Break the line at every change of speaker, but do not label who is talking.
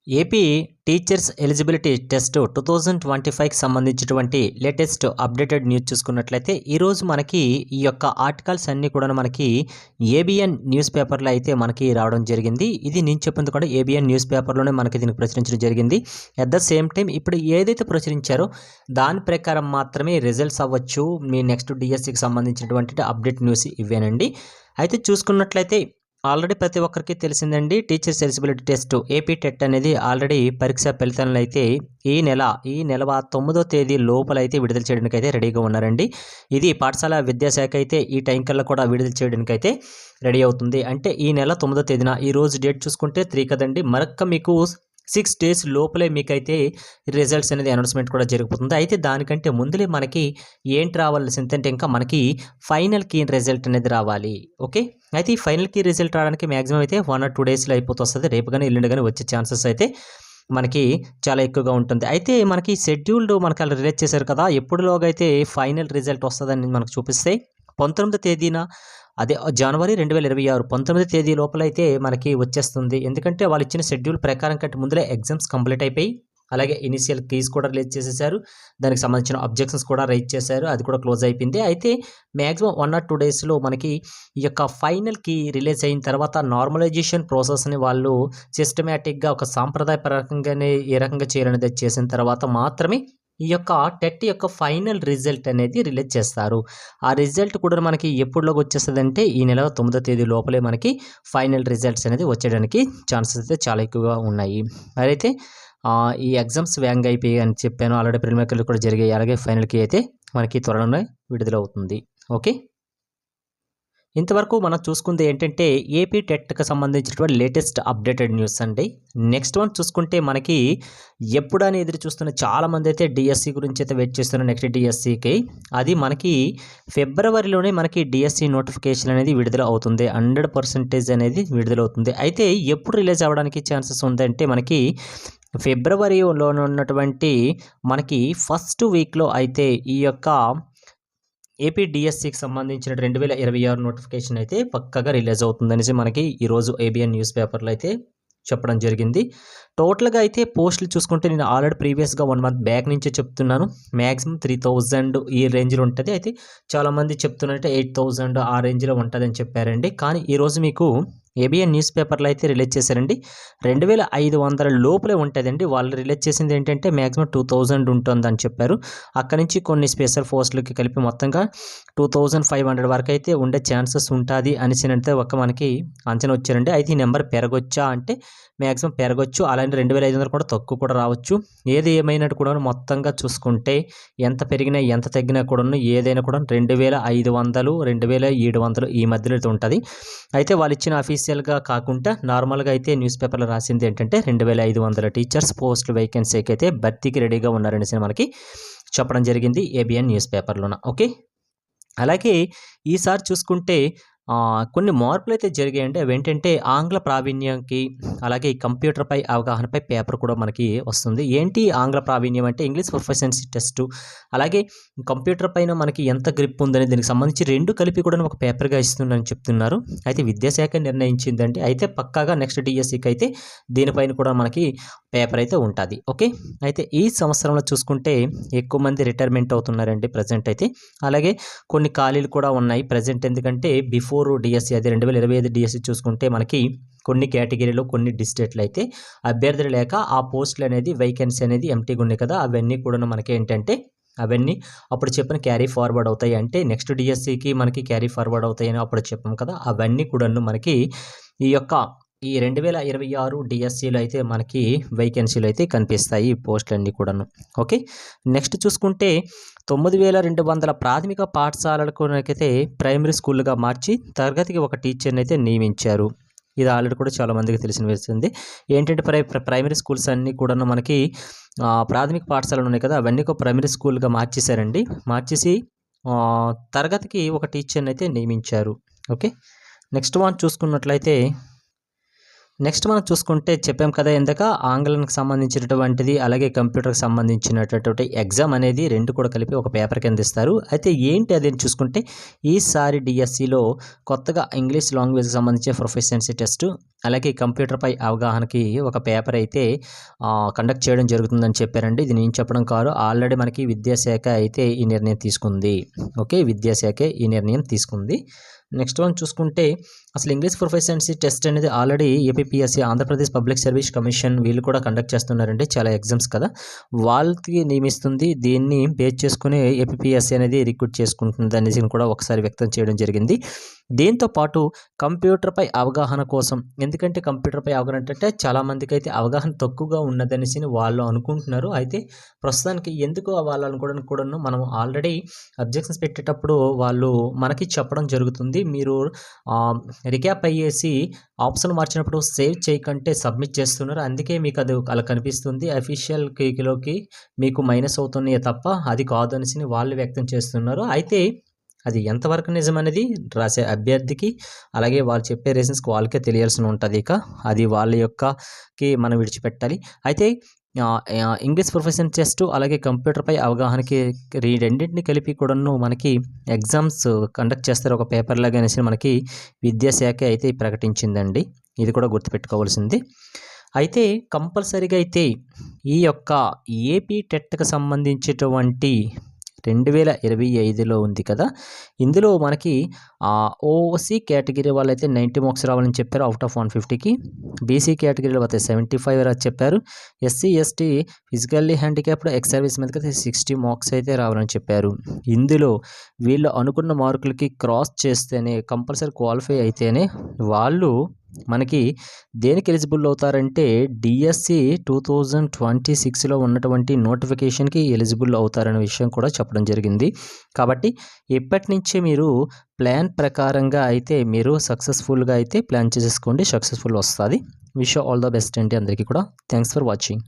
AP teachers eligibility test 2025కి సంబంధించినటువంటి latest updated news చూసుకున్నట్లయితే ఈరోజు మనకి ఈ యొక్క ఆర్టికల్స్ అన్నీ కూడా మనకి ఏబిఎన్ న్యూస్ పేపర్లో అయితే మనకి రావడం జరిగింది. ఇది నేను చెప్పింది కూడా ఏబిఎన్ న్యూస్ పేపర్లోనే మనకి దీనికి ప్రచురించడం జరిగింది. అట్ ద సేమ్ టైం ఇప్పుడు ఏదైతే ప్రచురించారో దాని ప్రకారం మాత్రమే రిజల్ట్స్ అవ్వచ్చు. మీ నెక్స్ట్ డిఎస్సికి సంబంధించినటువంటి అప్డేట్ న్యూస్ ఇవేనండి. అయితే చూసుకున్నట్లయితే ఆల్రెడీ ప్రతి ఒక్కరికి తెలిసిందండి, teachers eligibility test AP TET అనేది ఆల్రెడీ పరీక్ష ఫలితాలను అయితే ఈ నెల 9వ తేదీ లోపలైతే విడుదల చేయడానికి అయితే రెడీగా ఉన్నారండి. ఇది పాఠశాల విద్యాశాఖ అయితే ఈ టైం కల్లా కూడా విడుదల చేయడానికి అయితే రెడీ అవుతుంది. అంటే ఈ నెల 9వ తేదీన, ఈ రోజు డేట్ చూసుకుంటే 3 కదండి, మరొక మీకు 6 డేస్ లోపలే మీకైతే రిజల్ట్స్ అనేది అనౌన్స్మెంట్ కూడా జరుగుతుంది. అయితే దానికంటే ముందులే మనకి ఏంటి రావాల్సిందంటే ఇంకా మనకి ఫైనల్ కీ రిజల్ట్ అనేది రావాలి. ఓకే, అయితే ఈ ఫైనల్ కీ రిజల్ట్ రావడానికి మ్యాక్సిమం అయితే 1 or 2 డేస్లో అయిపోతుంది. రేపు కానీ ఎల్లుండి కానీ వచ్చే ఛాన్సెస్ అయితే మనకి చాలా ఎక్కువగా ఉంటుంది. అయితే మనకి షెడ్యూల్డ్ మనకి అలా రిలీజ్ చేశారు కదా, ఎప్పుడులోగా అయితే ఫైనల్ రిజల్ట్ వస్తుందని మనకు చూపిస్తే 19వ తేదీన, అదే జనవరి 2026 19వ తేదీ లోపలైతే మనకి వచ్చేస్తుంది. ఎందుకంటే వాళ్ళు ఇచ్చిన షెడ్యూల్ ప్రకారం కంటే ముందులే ఎగ్జామ్స్ కంప్లీట్ అయిపోయి, అలాగే ఇనిషియల్ కీస్ కూడా రిలీజ్ చేసేసారు, దానికి సంబంధించిన అబ్జెక్షన్స్ కూడా రైజ్ చేశారు, అది కూడా క్లోజ్ అయిపోయింది. అయితే మ్యాక్సిమం 1 or 2 డేస్లో మనకి ఈ యొక్క ఫైనల్ కీ రిలీజ్ అయిన తర్వాత నార్మలైజేషన్ ప్రాసెస్ని వాళ్ళు సిస్టమేటిక్గా ఒక సాంప్రదాయపరంగానే ఏ రకంగా చేయాలనేది చేసిన తర్వాత మాత్రమే ఈ యొక్క టెట్ యొక్క ఫైనల్ రిజల్ట్ అనేది రిలీజ్ చేస్తారు. ఆ రిజల్ట్ కూడా మనకి ఎప్పుడులోకి వచ్చేస్తుందంటే ఈ నెల 9వ తేదీ లోపలే మనకి ఫైనల్ రిజల్ట్స్ అనేది వచ్చేయడానికి ఛాన్సెస్ అయితే చాలా ఎక్కువగా ఉన్నాయి. అయితే ఈ ఎగ్జామ్స్ వేగంగా అయిపోయాయి అని చెప్పాను, ఆల్రెడీ ప్రిలిమినరీలు కూడా జరిగాయి, అలాగే ఫైనల్కి అయితే మనకి త్వరలోనే విడుదలవుతుంది. ఓకే, ఇంతవరకు మనం చూసుకుంది ఏంటంటే ఏపీ టెట్కి సంబంధించినటువంటి లేటెస్ట్ అప్డేటెడ్ న్యూస్ అండి. నెక్స్ట్ వన్ చూసుకుంటే మనకి ఎప్పుడని ఎదురు చూస్తున్న చాలామంది అయితే డిఎస్సి గురించి అయితే వెయిట్ చేస్తున్నారు. నెక్స్ట్ డిఎస్సికి అది మనకి ఫిబ్రవరిలోనే మనకి డిఎస్సి నోటిఫికేషన్ అనేది విడుదల అవుతుంది. 100% అనేది విడుదలవుతుంది. అయితే ఎప్పుడు రిలీజ్ అవ్వడానికి ఛాన్సెస్ ఉందంటే మనకి ఫిబ్రవరిలో ఉన్నటువంటి మనకి ఫస్ట్ వీక్లో అయితే ఈ యొక్క ఏపీ డిఎస్సికి సంబంధించిన 2026 నోటిఫికేషన్ అయితే పక్కగా రిలీజ్ అవుతుందనేసి మనకి ఈరోజు ఏబిఎన్ న్యూస్ పేపర్లో అయితే చెప్పడం జరిగింది. టోటల్గా అయితే పోస్టులు చూసుకుంటే నేను ఆల్రెడీ ప్రీవియస్గా 1 month బ్యాక్ నుంచే చెప్తున్నాను, మ్యాక్సిమం 3000 ఈ రేంజ్లో ఉంటుంది. అయితే చాలామంది చెప్తున్నారంటే 8000 ఆ రేంజ్లో ఉంటుందని చెప్పారండి. కానీ ఈరోజు మీకు ఏబిఎన్ న్యూస్ పేపర్లో అయితే రిలీజ్ చేశారండి, 2500 లోపలే ఉంటుందండి. వాళ్ళు రిలీజ్ చేసింది ఏంటంటే మ్యాక్సిమం 2000 ఉంటుందని చెప్పారు. అక్కడి నుంచి కొన్ని స్పెషల్ పోస్టులకి కలిపి మొత్తంగా 2500 వరకు అయితే ఉండే ఛాన్సెస్ ఉంటుంది అనేసి ఒక మనకి అంచనా వచ్చారండి. అయితే ఈ నెంబర్ పెరగొచ్చా అంటే మ్యాక్సిమం పెరగొచ్చు, అలాంటి 2500 కూడా తక్కువ కూడా రావచ్చు. ఏది ఏమైనట్టు కూడా మొత్తంగా చూసుకుంటే ఎంత పెరిగినా ఎంత తగ్గినా కూడా ఏదైనా కూడా 2500 2700 ఈ మధ్యలో అయితే ఉంటుంది. అయితే వాళ్ళు ఇచ్చిన అఫీషియల్గా కాకుండా నార్మల్గా అయితే న్యూస్ పేపర్లో రాసింది ఏంటంటే 2500 టీచర్స్ పోస్ట్ వేకెన్సీకి అయితే భర్తీకి రెడీగా ఉన్నారనేసి మనకి చెప్పడం జరిగింది ఏబిఎన్ న్యూస్ పేపర్లోన. ఓకే, అలాగే ఈసారి చూసుకుంటే కొన్ని మార్పులు అయితే జరిగాయండి. అవి ఏంటంటే ఆంగ్ల ప్రావీణ్యంకి, అలాగే ఈ కంప్యూటర్పై అవగాహనపై పేపర్ కూడా మనకి వస్తుంది. ఏంటి ఆంగ్ల ప్రావీణ్యం అంటే ఇంగ్లీష్ ప్రొఫిషియన్సీ టెస్టు, అలాగే కంప్యూటర్ పైన మనకి ఎంత గ్రిప్ ఉందని దీనికి సంబంధించి 2 కలిపి కూడా ఒక పేపర్గా ఇస్తుందని చెప్తున్నారు. అయితే విద్యాశాఖ నిర్ణయించిందండి. అయితే పక్కాగా నెక్స్ట్ డిఎస్సికి అయితే దీనిపైన కూడా మనకి పేపర్ అయితే ఉంటుంది. ఓకే, అయితే ఈ సంవత్సరంలో చూసుకుంటే ఎక్కువ మంది రిటైర్మెంట్ అవుతున్నారండి ప్రజెంట్ అయితే. అలాగే కొన్ని ఖాళీలు కూడా ఉన్నాయి ప్రజెంట్, ఎందుకంటే బిఫోర్ డిఎస్సి అది 2025 డిఎస్సి చూసుకుంటే మనకి కొన్ని కేటగిరీలో కొన్ని డిస్ట్రిక్ట్లు అయితే అభ్యర్థులు లేక ఆ పోస్టులు అనేది వేకెన్సీ అనేది ఎంటీగా ఉన్నాయి కదా, అవన్నీ కూడా మనకి ఏంటంటే అవన్నీ అప్పుడు చెప్పిన క్యారీ ఫార్వర్డ్ అవుతాయి. అంటే నెక్స్ట్ డిఎస్సికి మనకి క్యారీ ఫార్వర్డ్ అవుతాయని అప్పుడు చెప్పాం కదా, అవన్నీ కూడా మనకి ఈ యొక్క ఈ 2026 డిఎస్సిలో అయితే మనకి వేకెన్సీలు అయితే కనిపిస్తాయి ఈ పోస్టులన్నీ కూడాను. ఓకే, నెక్స్ట్ చూసుకుంటే 9200 ప్రాథమిక పాఠశాలలకు అయితే ప్రైమరీ స్కూల్గా మార్చి తరగతికి ఒక టీచర్ని అయితే నియమించారు. ఇది ఆల్రెడీ కూడా చాలామందికి తెలిసిన విషయం. ఏంటంటే ప్రైమరీ స్కూల్స్ అన్నీ కూడా మనకి ప్రాథమిక పాఠశాలలు ఉన్నాయి కదా, అవన్నీ ఒక ప్రైమరీ స్కూల్గా మార్చేశారండి. మార్చేసి తరగతికి ఒక టీచర్ని అయితే నియమించారు. ఓకే, నెక్స్ట్ వన్ చూసుకున్నట్లయితే నెక్స్ట్ మనం చూసుకుంటే చెప్పాం కదా ఇందాక ఆంగ్లానికి సంబంధించినటువంటిది అలాగే కంప్యూటర్కి సంబంధించినటువంటి ఎగ్జామ్ అనేది రెండు కూడా కలిపి ఒక పేపర్ కింద ఇస్తారు. అయితే ఏంటి అదని చూసుకుంటే ఈసారి డిఎస్సిలో కొత్తగా ఇంగ్లీష్ లాంగ్వేజ్కి సంబంధించి ప్రొఫెషన్సీ టెస్ట్ అలాగే కంప్యూటర్పై అవగాహనకి ఒక పేపర్ అయితే కండక్ట్ చేయడం జరుగుతుందని చెప్పారండి. ఇది నేను చెప్పడం కాదు, ఆల్రెడీ మనకి విద్యాశాఖ అయితే ఈ నిర్ణయం తీసుకుంది. ఓకే, విద్యాశాఖ ఈ నిర్ణయం తీసుకుంది. నెక్స్ట్ వన్ చూసుకుంటే అసలు ఇంగ్లీష్ ప్రొఫెషన్సీ టెస్ట్ అనేది already APPSC Andhra Pradesh public service commission వీళ్ళు కూడా కండక్ట్ చేస్తున్నారండి. చాలా ఎగ్జామ్స్ కదా, వాళ్ళకి నియమిస్తుంది. దీన్ని బేస్ చేసుకుని ఏపీపీఎస్సీ అనేది రిక్రూట్ చేసుకుంటుంది అనేసి కూడా ఒకసారి వ్యక్తం చేయడం జరిగింది. దీంతో పాటు కంప్యూటర్పై అవగాహన కోసం, ఎందుకంటే కంప్యూటర్పై అవగాహన అంటే చాలామందికి అయితే అవగాహన తక్కువగా ఉన్నదనేసి వాళ్ళు అనుకుంటున్నారు. అయితే ప్రస్తుతానికి ఎందుకు వాళ్ళు అనుకోవడానికి కూడాను మనం ఆల్రెడీ అబ్జెక్షన్స్ పెట్టేటప్పుడు వాళ్ళు మనకి చెప్పడం జరుగుతుంది. మీరు రిక్యాప్ అయ్యేసి ఆప్షన్ మార్చినప్పుడు సేవ్ చేయకంటే సబ్మిట్ చేస్తున్నారు, అందుకే మీకు అది అలా కనిపిస్తుంది. అఫీషియల్ కీలోకి మీకు మైనస్ అవుతున్నాయే తప్ప అది కాదు అనేసి వాళ్ళు వ్యక్తం చేస్తున్నారు. అయితే అది ఎంతవరకు నిజం అనేది రాసే అభ్యర్థికి అలాగే వాళ్ళు చెప్పే రీజన్స్కి వాళ్ళకే తెలియాల్సి ఉంటుంది. ఇక అది వాళ్ళ యొక్కకి మనం విడిచిపెట్టాలి. అయితే ఇంగ్లీష్ ప్రొఫెషన్ టెస్ట్ అలాగే కంప్యూటర్పై అవగాహనకి రెండింటిని కలిపి కూడాను మనకి ఎగ్జామ్స్ కండక్ట్ చేస్తారు ఒక పేపర్ లాగా అనేసి మనకి విద్యాశాఖ అయితే ప్రకటించిందండి. ఇది కూడా గుర్తుపెట్టుకోవాల్సింది. అయితే కంపల్సరీగా అయితే ఈ యొక్క ఏపీ టెట్కి సంబంధించినటువంటి 2025లో ఉంది కదా, ఇందులో మనకి ఓసీ కేటగిరీ వాళ్ళైతే 90 మార్క్స్ రావాలని చెప్పారు అవుట్ ఆఫ్ 150కి. బీసీ కేటగిరీలో అయితే 75 చెప్పారు. SC ST physically handicapped ex service మీదకి అయితే 60 మార్క్స్ అయితే రావాలని చెప్పారు. ఇందులో వీళ్ళు అనుకున్న మార్కులకి క్రాస్ చేస్తేనే కంపల్సరీ క్వాలిఫై అయితేనే వాళ్ళు మనకి దేనికి ఎలిజిబుల్ అవుతారంటే డిఎస్సి 2026లో ఉన్నటువంటి నోటిఫికేషన్కి ఎలిజిబుల్ అవుతారనే విషయం కూడా చెప్పడం జరిగింది. కాబట్టి ఇప్పటి నుంచే మీరు ప్లాన్ ప్రకారంగా అయితే మీరు సక్సెస్ఫుల్గా అయితే ప్లాన్ చేసేసుకోండి, సక్సెస్ఫుల్ వస్తుంది. విష్ ఆల్ ద బెస్ట్ అండి అందరికీ కూడా. Thanks for watching.